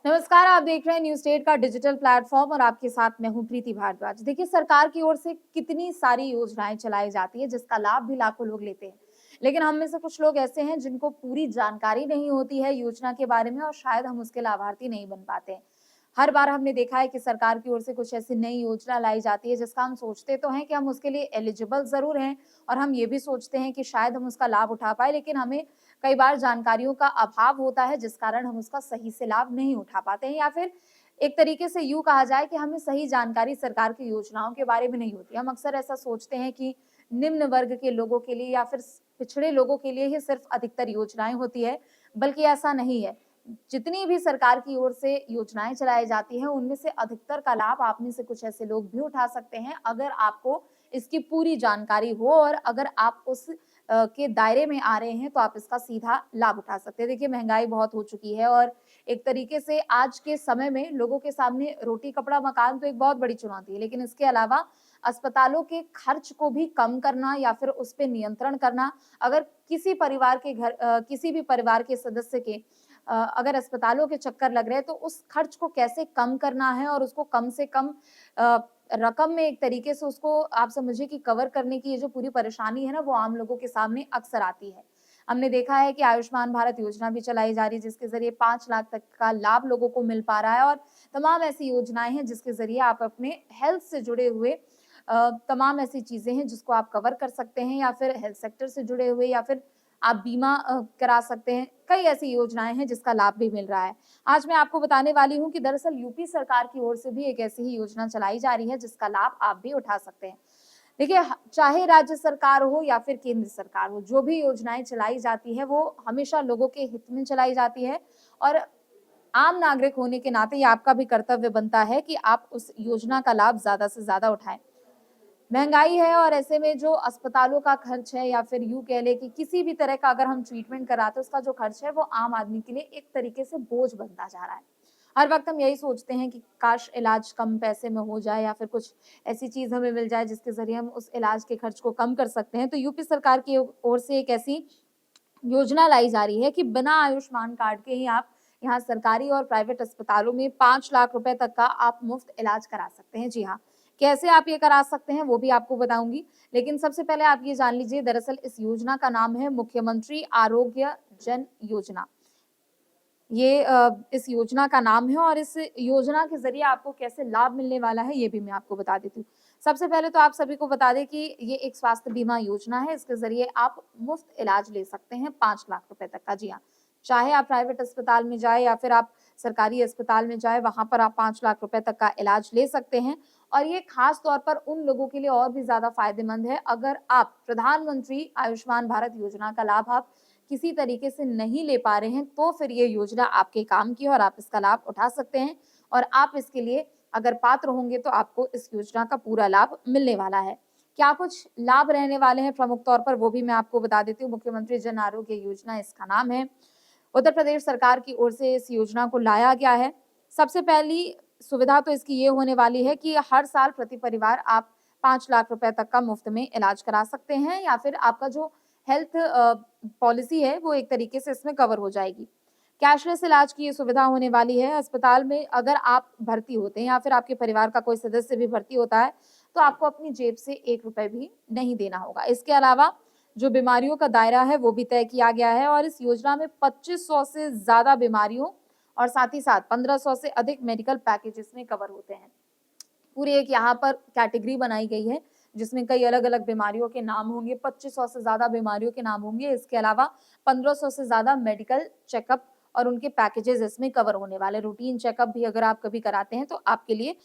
नमस्कार, आप देख रहे हैं न्यूज स्टेट का डिजिटल प्लेटफॉर्म और आपके साथ मैं हूं प्रीति भारद्वाज। देखिए, सरकार की ओर से कितनी सारी योजनाएं चलाई जाती है जिसका लाभ भी लाखों लोग लेते हैं। लेकिन हम में से कुछ लोग ऐसे हैं जिनको पूरी जानकारी नहीं होती है योजना के बारे में और शायद हम उसके लाभार्थी नहीं बन पाते हैं। हर बार हमने देखा है कि सरकार की ओर से कुछ ऐसी नई योजना लाई जाती है जिसका हम सोचते तो हैं कि हम उसके लिए एलिजिबल जरूर हैं और हम ये भी सोचते हैं कि शायद हम उसका लाभ उठा पाए, लेकिन हमें कई बार जानकारियों का अभाव होता है जिस कारण हम उसका सही से लाभ नहीं उठा पाते हैं, या फिर एक तरीके से यूं कहा जाए कि हमें सही जानकारी सरकार की योजनाओं के बारे में नहीं होती। हम अक्सर ऐसा सोचते हैं कि निम्न वर्ग के लोगों के लिए या फिर पिछड़े लोगों के लिए ही सिर्फ अधिकतर योजनाएं होती है, बल्कि ऐसा नहीं है। जितनी भी सरकार की ओर से योजनाएं चलाई जाती हैं उनमें से अधिकतर का लाभ आप में से कुछ ऐसे लोग भी उठा सकते हैं अगर आपको इसकी पूरी जानकारी हो और अगर आप उस के दायरे में आ रहे हैं तो आप इसका सीधा लाभ उठा सकते हैं। देखिए, महंगाई बहुत हो चुकी है और एक तरीके से आज के समय में लोगों के सामने रोटी कपड़ा मकान तो एक बहुत बड़ी चुनौती है, लेकिन इसके अलावा अस्पतालों के खर्च को भी कम करना या फिर उस पे नियंत्रण करना। अगर किसी परिवार के घर किसी भी परिवार के सदस्य के अगर अस्पतालों के चक्कर लग रहे हैं तो उस खर्च को कैसे कम करना है और उसको कम से कम अ, रकम में एक तरीके से उसको आप समझिए कि कवर करने की ये जो पूरी परेशानी है ना, वो आम लोगों के सामने अक्सर आती है। हमने देखा है कि आयुष्मान भारत योजना भी चलाई जा रही है जिसके ज़रिए 5 लाख तक का लाभ लोगों को मिल पा रहा है और तमाम ऐसी योजनाएँ हैं जिसके ज़रिए आप अपने हेल्थ से जुड़े हुए तमाम ऐसी चीज़ें हैं जिसको आप कवर कर सकते हैं, या फिर हेल्थ सेक्टर से जुड़े हुए या फिर आप बीमा करा सकते हैं। कई ऐसी योजनाएँ हैं जिसका लाभ भी मिल रहा है। आज मैं आपको बताने वाली हूँ कि दरअसल यूपी सरकार की ओर से भी एक ऐसी ही योजना चलाई जा रही है जिसका लाभ आप भी उठा सकते हैं। देखिए, चाहे राज्य सरकार हो या फिर केंद्र सरकार हो, जो भी योजनाएँ चलाई जाती हैं वो हमेशा लोगों के हित में चलाई जाती है और आम नागरिक होने के नाते ये आपका भी कर्तव्य बनता है कि आप उस योजना का लाभ ज़्यादा से ज़्यादा उठाएँ। महँगाई है और ऐसे में जो अस्पतालों का खर्च है या फिर यूँ कह लें कि किसी भी तरह का अगर हम ट्रीटमेंट कराते हैं, उसका जो खर्च है वो आम आदमी के लिए एक तरीके से बोझ बनता जा रहा है। हर वक़्त हम यही सोचते हैं कि काश इलाज कम पैसे में हो जाए या फिर कुछ ऐसी चीज़ हमें मिल जाए जिसके ज़रिए हम उस इलाज के खर्च को कम कर सकते हैं। तो यूपी सरकार की ओर से एक ऐसी योजना लाई जा रही है कि बिना आयुष्मान कार्ड के ही आप यहाँ सरकारी और प्राइवेट अस्पतालों में 5 लाख रुपए तक का आप मुफ्त इलाज करा सकते हैं। जी हाँ, कैसे आप ये करा सकते हैं वो भी आपको बताऊँगी। लेकिन सबसे पहले आप ये जान लीजिए, दरअसल इस योजना का नाम है मुख्यमंत्री आरोग्य जन योजना। ये इस योजना का नाम है और इस योजना के ज़रिए आपको कैसे लाभ मिलने वाला है, ये भी मैं आपको बता देती हूँ। सबसे पहले तो आप सभी को बता दें कि ये एक स्वास्थ्य बीमा योजना है, इसके ज़रिए आप मुफ़्त इलाज ले सकते हैं 5 लाख रुपए तक का। जी हाँ, चाहे आप प्राइवेट अस्पताल में जाएँ या फिर आप सरकारी अस्पताल में जाएँ, वहाँ पर आप 5 लाख रुपए तक का इलाज ले सकते हैं और ये ख़ास तौर पर उन लोगों के लिए और भी ज़्यादा फ़ायदेमंद है, अगर आप प्रधानमंत्री आयुष्मान भारत योजना का लाभ आप किसी तरीके से नहीं ले पा रहे हैं, तो फिर ये योजना आपके काम की है और आप इसका लाभ उठा सकते हैं और आप इसके लिए अगर पात्र होंगे तो आपको इस योजना का पूरा लाभ मिलने वाला है। क्या कुछ लाभ रहने वाले हैं प्रमुख तौर पर, वो भी मैं आपको बता देती हूँ। मुख्यमंत्री जन आरोग्य योजना इसका नाम है। उत्तर प्रदेश सरकार की ओर से इस योजना को लाया गया है। सबसे पहली सुविधा तो इसकी ये होने वाली है कि हर साल प्रति परिवार आप 5 लाख रुपए तक का मुफ्त में इलाज करा सकते हैं या फिर आपका जो हेल्थ पॉलिसी है वो एक तरीके से इसमें कवर हो जाएगी। कैशलेस इलाज की ये सुविधा होने वाली है। अस्पताल में अगर आप भर्ती होते हैं या फिर आपके परिवार का कोई सदस्य भी भर्ती होता है, तो आपको अपनी जेब से 1 रुपए भी नहीं देना होगा। इसके अलावा जो बीमारियों का दायरा है वो भी तय किया गया है और इस योजना में 2500 से ज़्यादा बीमारियों और साथ ही साथ 1500 से अधिक मेडिकल पैकेज इसमें कवर होते हैं। पूरी एक यहाँ पर कैटेगरी बनाई गई है जिसमें कई अलग-अलग बीमारियों के नाम होंगे, 2500 से ज़्यादा बीमारियों के नाम होंगे। इसके अलावा 1500 से ज़्यादा मेडिकल चेकअप और उनके पैकेजेस इसमें कवर होने वाले हैं। रूटीन चेकअप भी अगर आप कभी कराते हैं तो आपके लिए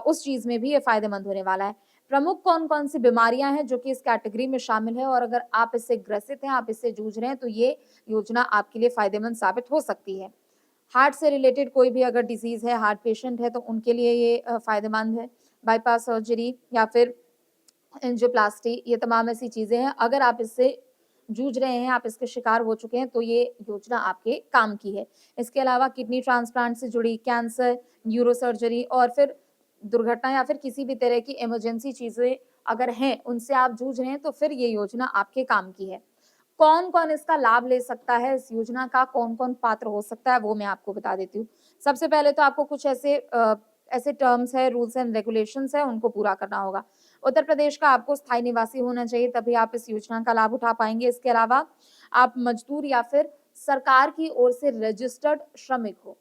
उस चीज़ में भी ये फ़ायदेमंद होने वाला है। प्रमुख कौन-कौन सी बीमारियाँ हैं जो कि इस कैटेगरी में शामिल है और अगर आप इससे ग्रसित हैं, आप इससे जूझ रहे हैं, तो ये योजना आपके लिए फ़ायदेमंद साबित हो सकती है। हार्ट से रिलेटेड कोई भी अगर डिज़ीज़ है, हार्ट पेशेंट है, तो उनके लिए ये फ़ायदेमंद है। बाईपास सर्जरी या फिर एंजियोप्लास्टी, ये तमाम ऐसी चीज़ें हैं। अगर आप इससे जूझ रहे हैं, आप इसके शिकार हो चुके हैं, तो ये योजना आपके काम की है। इसके अलावा किडनी ट्रांसप्लांट से जुड़ी, कैंसर, न्यूरो सर्जरी और फिर दुर्घटना या फिर किसी भी तरह की इमरजेंसी चीज़ें अगर हैं, उनसे आप जूझ रहे हैं, तो फिर ये योजना आपके काम की है। कौन कौन इसका लाभ ले सकता है, इस योजना का कौन कौन पात्र हो सकता है, वो मैं आपको बता देती हूँ। सबसे पहले तो आपको कुछ ऐसे टर्म्स है, रूल्स एंड रेगुलेशंस है, उनको पूरा करना होगा। उत्तर प्रदेश का आपको स्थायी निवासी होना चाहिए, तभी आप इस योजना का लाभ उठा पाएंगे। इसके अलावा आप मजदूर या फिर सरकार की ओर से रजिस्टर्ड श्रमिक हो।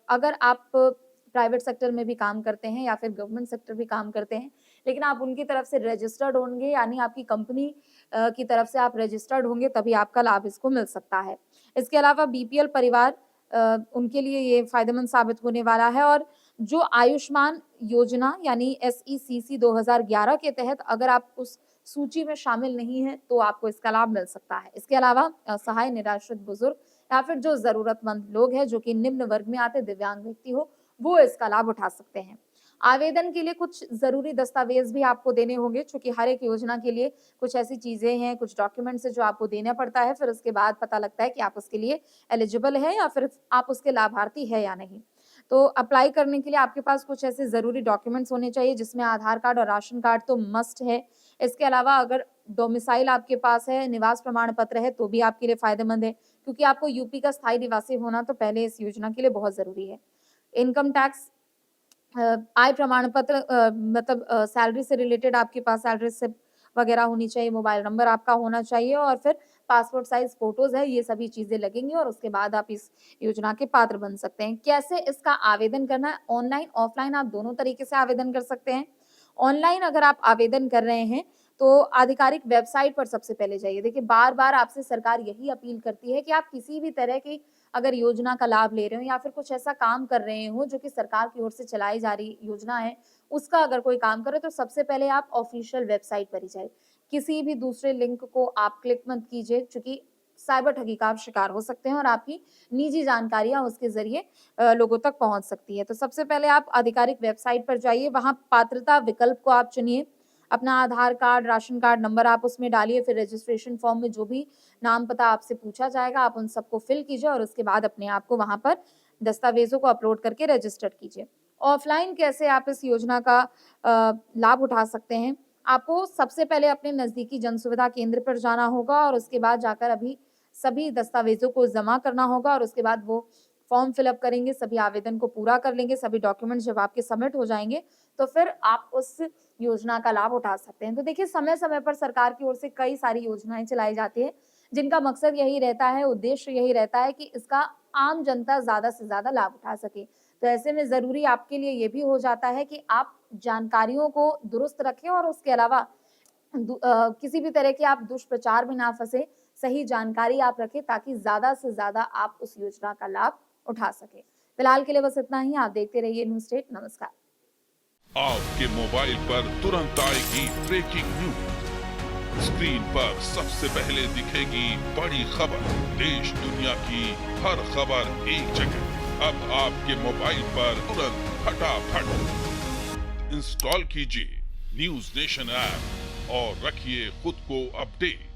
अगर आप प्राइवेट सेक्टर में भी काम करते हैं या फिर गवर्नमेंट सेक्टर भी काम करते हैं, लेकिन आप उनकी तरफ से रजिस्टर्ड होंगे, यानी आपकी कंपनी की तरफ से आप रजिस्टर्ड होंगे, तभी आपका लाभ इसको मिल सकता है। इसके अलावा बीपीएल परिवार, उनके लिए ये फायदेमंद साबित होने वाला है। और जो आयुष्मान योजना यानी एसईसीसी 2011 के तहत अगर आप उस सूची में शामिल नहीं है, तो आपको इसका लाभ मिल सकता है। इसके अलावा असहाय, निराश्रित बुजुर्ग या फिर जो जरूरतमंद लोग हैं, जो कि निम्न वर्ग में आते, दिव्यांग व्यक्ति हो, वो इसका लाभ उठा सकते हैं। आवेदन के लिए कुछ जरूरी दस्तावेज भी आपको देने होंगे, क्योंकि हर एक योजना के लिए कुछ ऐसी चीजें हैं, कुछ डॉक्यूमेंट्स है जो आपको देना पड़ता है। फिर उसके बाद पता लगता है कि आप उसके लिए एलिजिबल है या फिर आप उसके लाभार्थी है या नहीं। तो अप्लाई करने के लिए आपके पास कुछ ऐसे जरूरी डॉक्यूमेंट्स होने चाहिए, जिसमें आधार कार्ड और राशन कार्ड तो मस्ट है। इसके अलावा अगर डोमिसाइल आपके पास है, निवास प्रमाण पत्र है, तो भी आपके लिए फायदेमंद है, क्योंकि आपको यूपी का स्थायी निवासी होना तो पहले इस योजना के लिए बहुत जरूरी है। इनकम टैक्स, आय प्रमाण पत्र, मतलब सैलरी से रिलेटेड आपके पास सैलरी स्लिप वगैरह होनी चाहिए, मोबाइल नंबर आपका होना चाहिए और फिर पासपोर्ट साइज फोटोज है, ये सभी चीजें लगेंगी और उसके बाद आप इस योजना के पात्र बन सकते हैं। कैसे इसका आवेदन करना है? ऑनलाइन, ऑफलाइन, आप दोनों तरीके से आवेदन कर सकते हैं। ऑनलाइन अगर आप आवेदन कर रहे हैं, तो आधिकारिक वेबसाइट पर सबसे पहले जाइए। देखिए, बार-बार आपसे सरकार यही अपील करती है कि आप किसी भी तरह की अगर योजना का लाभ ले रहे हो या फिर कुछ ऐसा काम कर रहे हो जो कि सरकार की ओर से चलाई जा रही योजना है, उसका अगर कोई काम करे, तो सबसे पहले आप ऑफिशियल वेबसाइट पर ही जाइए। किसी भी दूसरे लिंक को आप क्लिक मत कीजिए, क्योंकि साइबर ठगी का आप शिकार हो सकते हैं और आपकी निजी जानकारियाँ उसके ज़रिए लोगों तक पहुँच सकती है। तो सबसे पहले आप आधिकारिक वेबसाइट पर जाइए, वहाँ पात्रता विकल्प को आप चुनिए। अपना आधार कार्ड, राशन कार्ड नंबर आप उसमें डालिए, फिर रजिस्ट्रेशन फॉर्म में जो भी नाम पता आपसे पूछा जाएगा, आप उन सबको फिल कीजिए और उसके बाद अपने आप को वहाँ पर दस्तावेज़ों को अपलोड करके रजिस्टर्ड कीजिए। ऑफ़लाइन कैसे आप इस योजना का लाभ उठा सकते हैं? आपको सबसे पहले अपने नज़दीकी जन सुविधा केंद्र पर जाना होगा और उसके बाद जाकर अभी सभी दस्तावेज़ों को जमा करना होगा और उसके बाद वो फॉर्म फिल अप करेंगे, सभी आवेदन को पूरा कर लेंगे, सभी डॉक्यूमेंट्स जब आपके सबमिट हो जाएँगे, तो फिर आप उस योजना का लाभ उठा सकते हैं। तो देखिए, समय-समय पर सरकार की ओर से कई सारी योजनाएँ चलाई जाती हैं, जिनका मकसद यही रहता है, उद्देश्य यही रहता है कि इसका आम जनता ज़्यादा से ज़्यादा लाभ उठा सके। तो ऐसे में ज़रूरी आपके लिए ये भी हो जाता है कि आप जानकारियों को दुरुस्त रखें और उसके अलावा किसी भी तरह के आप दुष्प्रचार में ना फँसे, सही जानकारी आप रखें, ताकि ज़्यादा से ज़्यादा आप उस योजना का लाभ उठा सकें। फिलहाल के लिए बस इतना ही। आप देखते रहिए न्यूज़ स्टेट। नमस्कार। आपके मोबाइल पर तुरंत आएगी ब्रेकिंग न्यूज। स्क्रीन पर सबसे पहले दिखेगी बड़ी खबर। देश दुनिया की हर खबर एक जगह। अब आपके मोबाइल पर तुरंत फटाफट इंस्टॉल कीजिए न्यूज़ नेशन ऐप और रखिए खुद को अपडेट।